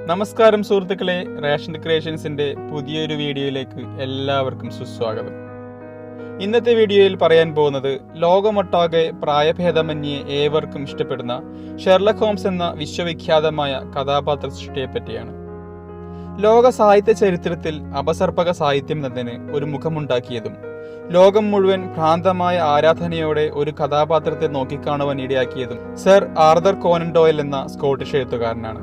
നമസ്കാരം സുഹൃത്തുക്കളെ, റേഷൻ ക്രിയേഷൻസിന്റെ പുതിയൊരു വീഡിയോയിലേക്ക് എല്ലാവർക്കും സുസ്വാഗതം. ഇന്നത്തെ വീഡിയോയിൽ പറയാൻ പോകുന്നത് ലോകമൊട്ടാകെ പ്രായഭേദമന്യേ ഏവർക്കും ഇഷ്ടപ്പെടുന്ന ഷെർലക് ഹോംസ് എന്ന വിശ്വവിഖ്യാതമായ കഥാപാത്ര സൃഷ്ടിയെ പറ്റിയാണ്. ലോക സാഹിത്യ ചരിത്രത്തിൽ അപസർപ്പക സാഹിത്യം എന്നതിന് ഒരു മുഖമുണ്ടാക്കിയതും ലോകം മുഴുവൻ ഭ്രാന്തമായ ആരാധനയോടെ ഒരു കഥാപാത്രത്തെ നോക്കിക്കാണുവാൻ ഇടയാക്കിയതും സർ ആർതർ കോനൻ ഡോയൽ എന്ന സ്കോട്ടിഷ് എഴുത്തുകാരനാണ്.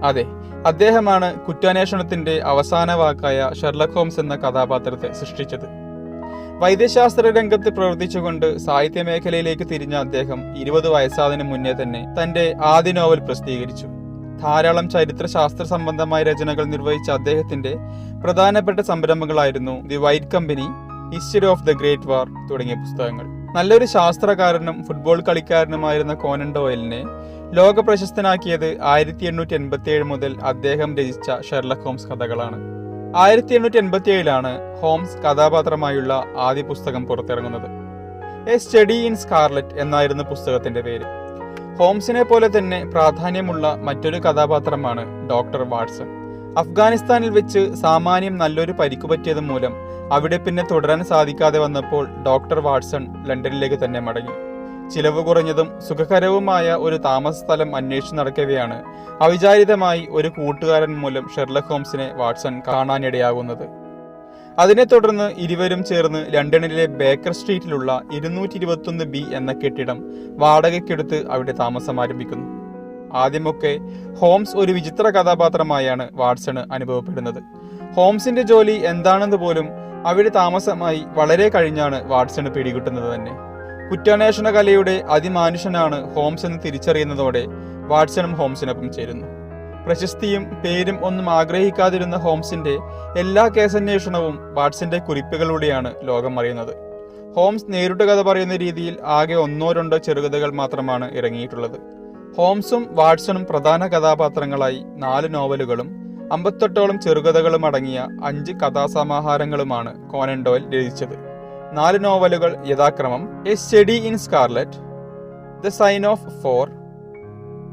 അതെ, അദ്ദേഹമാണ് കുറ്റാന്വേഷണത്തിന്റെ അവസാന വാക്കായ ഷെർലക് ഹോംസ് എന്ന കഥാപാത്രത്തെ സൃഷ്ടിച്ചത്. വൈദ്യശാസ്ത്ര രംഗത്ത് പ്രവർത്തിച്ചുകൊണ്ട് സാഹിത്യ മേഖലയിലേക്ക് തിരിഞ്ഞ അദ്ദേഹം 20 വയസ്സാതിനു മുന്നേ തന്നെ തന്റെ ആദ്യ നോവൽ പ്രസിദ്ധീകരിച്ചു. ധാരാളം ചരിത്രശാസ്ത്ര സംബന്ധമായ രചനകൾ നിർവഹിച്ച അദ്ദേഹത്തിന്റെ പ്രധാനപ്പെട്ട സംരംഭങ്ങളായിരുന്നു the white company, history of the great war തുടങ്ങിയ പുസ്തകങ്ങൾ. നല്ലൊരു ശാസ്ത്രകാരനും ഫുട്ബോൾ കളിക്കാരനുമായിരുന്ന കോനൻ ഡോയലിനെ ലോക പ്രശസ്തനാക്കിയത് 1887 മുതൽ അദ്ദേഹം രചിച്ച ഷെർലക് ഹോംസ് കഥകളാണ്. 1887 ഹോംസ് കഥാപാത്രമായുള്ള ആദ്യ പുസ്തകം പുറത്തിറങ്ങുന്നത്. എ സ്റ്റഡി ഇൻ സ്കാർലറ്റ് എന്നായിരുന്നു പുസ്തകത്തിന്റെ പേര്. ഹോംസിനെ പോലെ തന്നെ പ്രാധാന്യമുള്ള മറ്റൊരു കഥാപാത്രമാണ് ഡോക്ടർ വാട്സൺ. അഫ്ഗാനിസ്ഥാനിൽ വെച്ച് സാമാന്യം നല്ലൊരു പരിക്കു പറ്റിയത് മൂലം അവിടെ പിന്നെ തുടരാൻ സാധിക്കാതെ വന്നപ്പോൾ ഡോക്ടർ വാട്സൺ ലണ്ടനിലേക്ക് തന്നെ മടങ്ങി. ചിലവ് കുറഞ്ഞതും സുഖകരവുമായ ഒരു താമസ സ്ഥലം അന്വേഷിച്ച് നടക്കവെയാണ് അവിചാരിതമായി ഒരു കൂട്ടുകാരൻ മൂലം ഷെർലക് ഹോംസിനെ വാട്സൺ കാണാനിടയാകുന്നത്. അതിനെ തുടർന്ന് ഇരുവരും ചേർന്ന് ലണ്ടനിലെ ബേക്കർ സ്ട്രീറ്റിലുള്ള 221B എന്ന കെട്ടിടം വാടകയ്ക്കെടുത്ത് അവിടെ താമസം ആരംഭിക്കുന്നു. ആദ്യമൊക്കെ ഹോംസ് ഒരു വിചിത്ര കഥാപാത്രമായാണ് വാട്സണ് അനുഭവപ്പെടുന്നത്. ഹോംസിന്റെ ജോലി എന്താണെന്ന് പോലും അവിടെ താമസമായി വളരെ കഴിഞ്ഞാണ് വാട്സണ് പിടികിട്ടുന്നത് തന്നെ. കുറ്റാന്വേഷണ കലയുടെ അതിമാനുഷനാണ് ഹോംസ് എന്ന് തിരിച്ചറിയുന്നതോടെ വാട്സണും ഹോംസിനൊപ്പം ചേരുന്നു. പ്രശസ്തിയും പേരും ഒന്നും ആഗ്രഹിക്കാതിരുന്ന ഹോംസിന്റെ എല്ലാ കേസന്വേഷണവും വാട്സന്റെ കുറിപ്പുകളിലൂടെയാണ് ലോകം അറിയുന്നത്. ഹോംസ് നേരിട്ട് കഥ പറയുന്ന രീതിയിൽ ആകെ 1-2 ചെറുകഥകൾ മാത്രമാണ് ഇറങ്ങിയിട്ടുള്ളത്. ഹോംസും വാട്സണും പ്രധാന കഥാപാത്രങ്ങളായി 4 നോവലുകളും 58ഓളം ചെറുകഥകളും അടങ്ങിയ 5 കഥാസമാഹാരങ്ങളുമാണ് കോനൻ ഡോയൽ രചിച്ചത്. 4 നോവലുകൾ യഥാക്രമം a study in scarlet, the sign of four,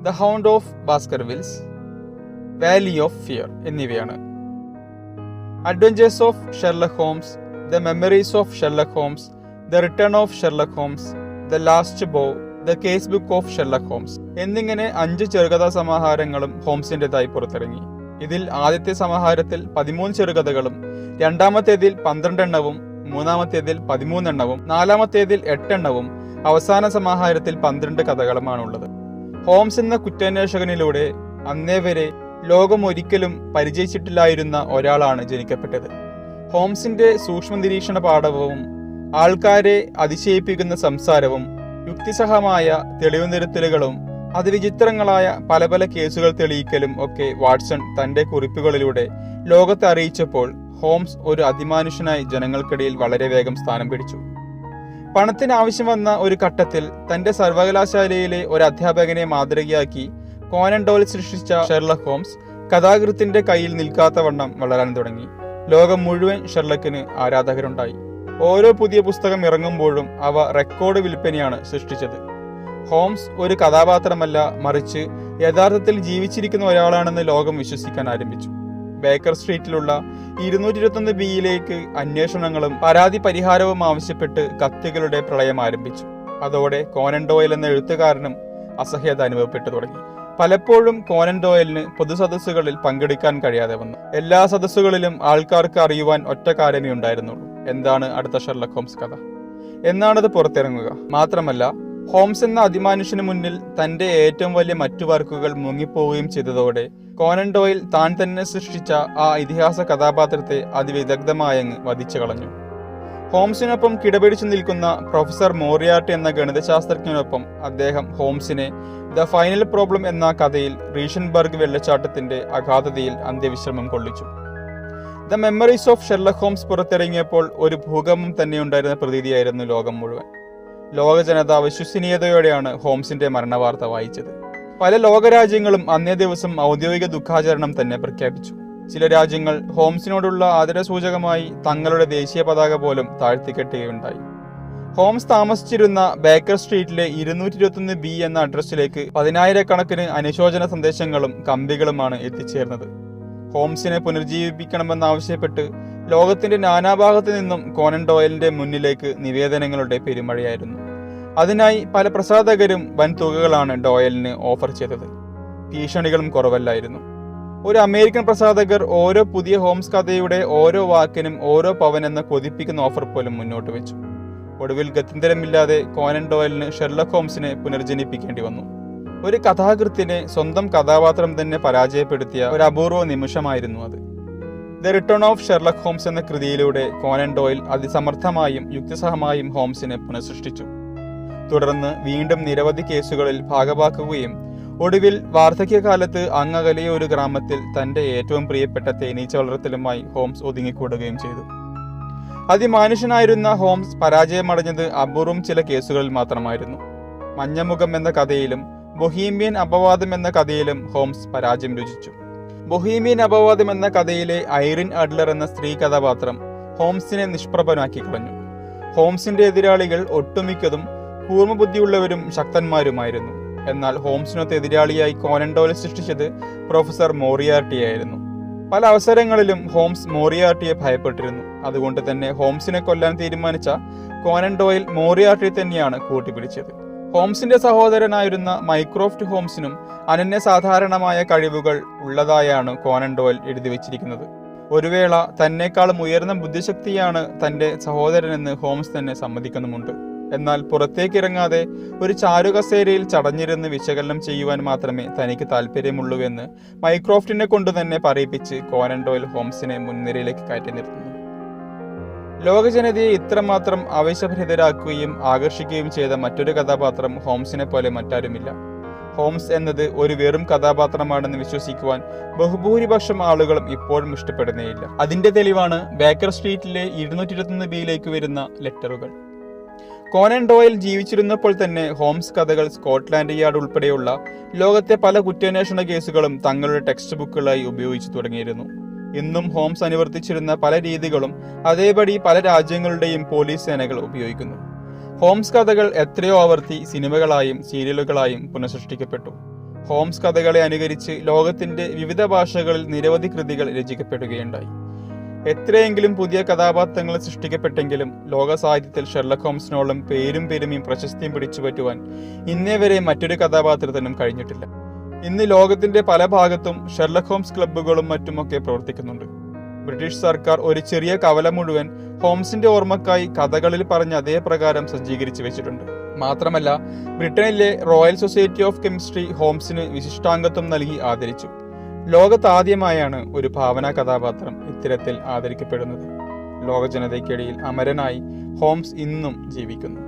the hound of Baskervilles, valley of fear എന്നിവയാണ്. Adventures of Sherlock Holmes, the memories of Sherlock Holmes, the return of Sherlock Holmes, the last bow, the case book of Sherlock Holmes എന്നിങ്ങനെ 5 ചെറുകഥാ സമാഹാരങ്ങളും ഹോംസിന്റേതായി പുറത്തിറങ്ങി. ഇതിൽ ആദ്യത്തെ സമാഹാരത്തിൽ 13 ചെറുകഥകളും, രണ്ടാമത്തേതിൽ 12 എണ്ണവും, മൂന്നാമത്തേതിൽ 13 എണ്ണവും, നാലാമത്തേതിൽ 8 എണ്ണവും, അവസാന സമാഹാരത്തിൽ 12 കഥകളുമാണുള്ളത്. ഹോംസ് എന്ന കുറ്റാന്വേഷകനിലൂടെ അന്നേ വരെ ലോകം ഒരിക്കലും പരിചയിച്ചിട്ടില്ലായിരുന്ന ഒരാളാണ് ജനിക്കപ്പെട്ടത്. ഹോംസിന്റെ സൂക്ഷ്മ നിരീക്ഷണ പാടവവും ആൾക്കാരെ അതിശയിപ്പിക്കുന്ന സംസാരവും യുക്തിസഹമായ തെളിവ് നിരത്തലുകളും അതിവിചിത്രങ്ങളായ പല പല കേസുകൾ തെളിയിക്കലും ഒക്കെ വാട്സൺ തന്റെ കുറിപ്പുകളിലൂടെ ലോകത്തെ അറിയിച്ചപ്പോൾ ഹോംസ് ഒരു അതിമാനുഷനായി ജനങ്ങൾക്കിടയിൽ വളരെ വേഗം സ്ഥാനം പിടിച്ചു. പണത്തിന് ആവശ്യം വന്ന ഒരു ഘട്ടത്തിൽ തന്റെ സർവകലാശാലയിലെ ഒരു അധ്യാപകനെ മാതൃകയാക്കി കോനൻ ഡോയൽ സൃഷ്ടിച്ച ഷെർലക് ഹോംസ് കഥാകൃത്തിന്റെ കയ്യിൽ നിൽക്കാത്ത വണ്ണം വളരാൻ തുടങ്ങി. ലോകം മുഴുവൻ ഷെർലക്കിന് ആരാധകരുണ്ടായി. ഓരോ പുതിയ പുസ്തകം ഇറങ്ങുമ്പോഴും അവ റെക്കോർഡ് വിൽപ്പനയാണ് സൃഷ്ടിച്ചത്. ഹോംസ് ഒരു കഥാപാത്രമല്ല, മറിച്ച് യഥാർത്ഥത്തിൽ ജീവിച്ചിരിക്കുന്ന ഒരാളാണെന്ന് ലോകം വിശ്വസിക്കാൻ ആരംഭിച്ചു. ബേക്കർ സ്ട്രീറ്റിലുള്ള 221Bയിലേക്ക് അന്വേഷണങ്ങളും പരാതി പരിഹാരവും ആവശ്യപ്പെട്ട് കത്തുകളുടെ പ്രളയം ആരംഭിച്ചു. അതോടെ കോനൻ ഡോയൽ എന്ന എഴുത്തുകാരനും അസഹ്യത അനുഭവപ്പെട്ടു തുടങ്ങി. പലപ്പോഴും കോനൻ ഡോയലിന് പൊതുസദസ്സുകളിൽ പങ്കെടുക്കാൻ കഴിയാതെ വന്നു. എല്ലാ സദസ്സുകളിലും ആൾക്കാർക്ക് അറിയുവാൻ ഒറ്റ കാര്യമേ ഉണ്ടായിരുന്നുള്ളൂ: എന്താണ് അടുത്ത ഷെർലക് ഹോംസ് കഥ, എന്നാണത് പുറത്തിറങ്ങുക. മാത്രമല്ല, ഹോംസ് എന്ന അതിമാനുഷന് മുന്നിൽ തന്റെ ഏറ്റവും വലിയ മറ്റു വർക്കുകൾ മുങ്ങിപ്പോവുകയും ചെയ്തതോടെ കോനൻ ഡോയൽ താൻ തന്നെ സൃഷ്ടിച്ച ആ ഇതിഹാസ കഥാപാത്രത്തെ അതിവിദഗ്ധമായങ്ങ് വധിച്ചു കളഞ്ഞു. ഹോംസിനൊപ്പം കിടപിടിച്ചു നിൽക്കുന്ന പ്രൊഫസർ മോറിയാർട്ടി എന്ന ഗണിതശാസ്ത്രജ്ഞനൊപ്പം അദ്ദേഹം ഹോംസിനെ ദ ഫൈനൽ പ്രോബ്ലം എന്ന കഥയിൽ റീഷൻബർഗ് വെള്ളച്ചാട്ടത്തിന്റെ അഗാധതയിൽ അന്ത്യവിശ്രമം കൊള്ളിച്ചു. The memories of Sherlock Holmes പുറത്തിറങ്ങിയപ്പോൾ ഒരു ഭൂകമ്പം തന്നെയുണ്ടായിരുന്ന പ്രതീതിയായിരുന്നു ലോകം മുഴുവൻ. ലോക ജനത വിശ്വസനീയതയോടെയാണ് ഹോംസിന്റെ മരണവാർത്ത വായിച്ചത്. പല ലോകരാജ്യങ്ങളും അന്നേ ദിവസം ഔദ്യോഗിക ദുഃഖാചരണം തന്നെ പ്രഖ്യാപിച്ചു. ചില രാജ്യങ്ങൾ ഹോംസിനോടുള്ള ആദരസൂചകമായി തങ്ങളുടെ ദേശീയ പതാക പോലും താഴ്ത്തിക്കെട്ടുകയുണ്ടായി. ഹോംസ് താമസിച്ചിരുന്ന ബേക്കർ സ്ട്രീറ്റിലെ 221B എന്ന അഡ്രസ്സിലേക്ക് 10,000-കണക്കിന് അനുശോചന സന്ദേശങ്ങളും കമ്പികളുമാണ് എത്തിച്ചേർന്നത്. ഹോംസിനെ പുനർജീവിപ്പിക്കണമെന്നാവശ്യപ്പെട്ട് ലോകത്തിന്റെ നാനാഭാഗത്തു നിന്നും കോനൻ ഡോയലിന്റെ മുന്നിലേക്ക് നിവേദനങ്ങളുടെ പെരുമഴയായിരുന്നു. അതിനായി പല പ്രസാധകരും വൻ തുകകളാണ് ഡോയലിന് ഓഫർ ചെയ്തത്. ഭീഷണികളും കുറവല്ലായിരുന്നു. ഒരു അമേരിക്കൻ പ്രസാധകർ ഓരോ പുതിയ ഹോംസ് കഥയുടെ ഓരോ വാക്കിനും ഓരോ പവൻ എന്ന കൊതിപ്പിക്കുന്ന ഓഫർ പോലും മുന്നോട്ട് വെച്ചു. ഒടുവിൽ ഗത്യന്തരമില്ലാതെ കോനൻ ഡോയലിന് ഷെർലക് ഹോംസിനെ പുനർജനിപ്പിക്കേണ്ടി വന്നു. ഒരു കഥാകൃത്തിനെ സ്വന്തം കഥാപാത്രം തന്നെ പരാജയപ്പെടുത്തിയ ഒരു അപൂർവ നിമിഷമായിരുന്നു അത്. The return of Sherlock Holmes എന്ന കൃതിയിലൂടെ കോനൻ ഡോയിൽ അതിസമർത്ഥമായും യുക്തിസഹമായും ഹോംസിനെ പുനഃസൃഷ്ടിച്ചു. തുടർന്ന് വീണ്ടും നിരവധി കേസുകളിൽ ഭാഗമാക്കുകയും ഒടുവിൽ വാർദ്ധക്യകാലത്ത് അങ്ങകലിയ ഒരു ഗ്രാമത്തിൽ തന്റെ ഏറ്റവും പ്രിയപ്പെട്ട തേനീച്ച വളർത്തലുമായി ഹോംസ് ഒതുങ്ങിക്കൂടുകയും ചെയ്തു. അതിമാനുഷ്യനായിരുന്ന ഹോംസ് പരാജയമടഞ്ഞത് അപൂർവം ചില കേസുകളിൽ മാത്രമായിരുന്നു. മഞ്ഞമുഖം എന്ന കഥയിലും ബൊഹീമിയൻ അപവാദം എന്ന കഥയിലും ഹോംസ് പരാജയം രുചിച്ചു. ബൊഹീമിയൻ അപവാദം എന്ന കഥയിലെ ഐറിൻ അഡ്ലർ എന്ന സ്ത്രീ കഥാപാത്രം ഹോംസിനെ നിഷ്പ്രഭനാക്കി കളഞ്ഞു. ഹോംസിന്റെ എതിരാളികൾ ഒട്ടുമിക്കതും കൂർമ്മബുദ്ധിയുള്ളവരും ശക്തന്മാരുമായിരുന്നു. എന്നാൽ ഹോംസിനൊത്ത് എതിരാളിയായി കോനൻ ഡോയിൽ സൃഷ്ടിച്ചത് പ്രൊഫസർ മോറിയാർട്ടിയായിരുന്നു. പല അവസരങ്ങളിലും ഹോംസ് മോറിയാർട്ടിയെ ഭയപ്പെട്ടിരുന്നു. അതുകൊണ്ട് തന്നെ ഹോംസിനെ കൊല്ലാൻ തീരുമാനിച്ച കോനൻ ഡോയിൽ മോറിയാർട്ടി തന്നെയാണ് കൂട്ടിപ്പിടിച്ചത്. ഹോംസിന്റെ സഹോദരനായിരുന്ന മൈക്രോഫ്റ്റ് ഹോംസിനും അനന്യസാധാരണമായ കഴിവുകൾ ഉള്ളതായാണ് കോനൻ ഡോയിൽ എഴുതി വച്ചിരിക്കുന്നത്. ഒരു വേള തന്നെക്കാളും ഉയർന്ന ബുദ്ധിശക്തിയാണ് തന്റെ സഹോദരനെന്ന് ഹോംസ് തന്നെ സമ്മതിക്കുന്നുമുണ്ട്. എന്നാൽ പുറത്തേക്കിറങ്ങാതെ ഒരു ചാരുകസേരയിൽ ചടഞ്ഞിരുന്ന് വിശകലനം ചെയ്യുവാൻ മാത്രമേ തനിക്ക് താല്പര്യമുള്ളൂവെന്ന് മൈക്രോഫ്റ്റിനെ കൊണ്ട് തന്നെ പറയിപ്പിച്ച് കോനൻ ഡോയിൽ ഹോംസിനെ മുൻനിരയിലേക്ക് കയറ്റി നിർത്തുന്നു. ലോകജനതയെ ഇത്രമാത്രം ആവേശഭരിതരാക്കുകയും ആകർഷിക്കുകയും ചെയ്ത മറ്റൊരു കഥാപാത്രം ഹോംസിനെ പോലെ മറ്റാരുമില്ല. ഹോംസ് എന്നത് ഒരു വെറും കഥാപാത്രമാണെന്ന് വിശ്വസിക്കുവാൻ ബഹുഭൂരിപക്ഷം ആളുകളും ഇപ്പോഴും ഇഷ്ടപ്പെടുന്നേയില്ല. അതിന്റെ തെളിവാണ് ബേക്കർ സ്ട്രീറ്റിലെ 221B വരുന്ന ലെറ്ററുകൾ. കോനൻ ഡോയിൽ ജീവിച്ചിരുന്നപ്പോൾ തന്നെ ഹോംസ് കഥകൾ സ്കോട്ട്ലാൻഡ് യാർഡ് ഉൾപ്പെടെയുള്ള ലോകത്തെ പല കുറ്റാന്വേഷണ കേസുകളും തങ്ങളുടെ ടെക്സ്റ്റ് ബുക്കുകളായി ഉപയോഗിച്ചു തുടങ്ങിയിരുന്നു. ഇന്നും ഹോംസ് അനുവർത്തിച്ചിരുന്ന പല രീതികളും അതേപടി പല രാജ്യങ്ങളുടെയും പോലീസ് സേനകൾ ഉപയോഗിക്കുന്നു. ഹോംസ് കഥകൾ എത്രയോ ആവർത്തി സിനിമകളായും സീരിയലുകളായും പുനഃസൃഷ്ടിക്കപ്പെട്ടു. ഹോംസ് കഥകളെ അനുകരിച്ച് ലോകത്തിന്റെ വിവിധ ഭാഷകളിൽ നിരവധി കൃതികൾ രചിക്കപ്പെടുകയുണ്ടായി. എത്രയെങ്കിലും പുതിയ കഥാപാത്രങ്ങൾ സൃഷ്ടിക്കപ്പെട്ടെങ്കിലും ലോക സാഹിത്യത്തിൽ ഷെർലക് ഹോംസിനോളം പേരും പെരുമയും പ്രശസ്തിയും പിടിച്ചുപറ്റുവാൻ ഇന്നേ വരെ മറ്റൊരു കഥാപാത്രത്തിനും കഴിഞ്ഞിട്ടില്ല. ഇന്ന് ലോകത്തിന്റെ പല ഭാഗത്തും ഷെർലക് ഹോംസ് ക്ലബ്ബുകളും മറ്റുമൊക്കെ പ്രവർത്തിക്കുന്നുണ്ട്. ബ്രിട്ടീഷ് സർക്കാർ ഒരു ചെറിയ കവല മുഴുവൻ ഹോംസിന്റെ ഓർമ്മക്കായി കഥകളിൽ പറഞ്ഞ അതേ പ്രകാരം സജ്ജീകരിച്ചു വെച്ചിട്ടുണ്ട്. മാത്രമല്ല, ബ്രിട്ടനിലെ റോയൽ സൊസൈറ്റി ഓഫ് കെമിസ്ട്രി ഹോംസിന് വിശിഷ്ടാംഗത്വം നൽകി ആദരിച്ചു. ലോകത്താദ്യമായാണ് ഒരു ഭാവനാ കഥാപാത്രം ഇത്തരത്തിൽ ആദരിക്കപ്പെടുന്നത്. ലോക ജനതയ്ക്കിടയിൽ അമരനായി ഹോംസ് ഇന്നും ജീവിക്കുന്നു.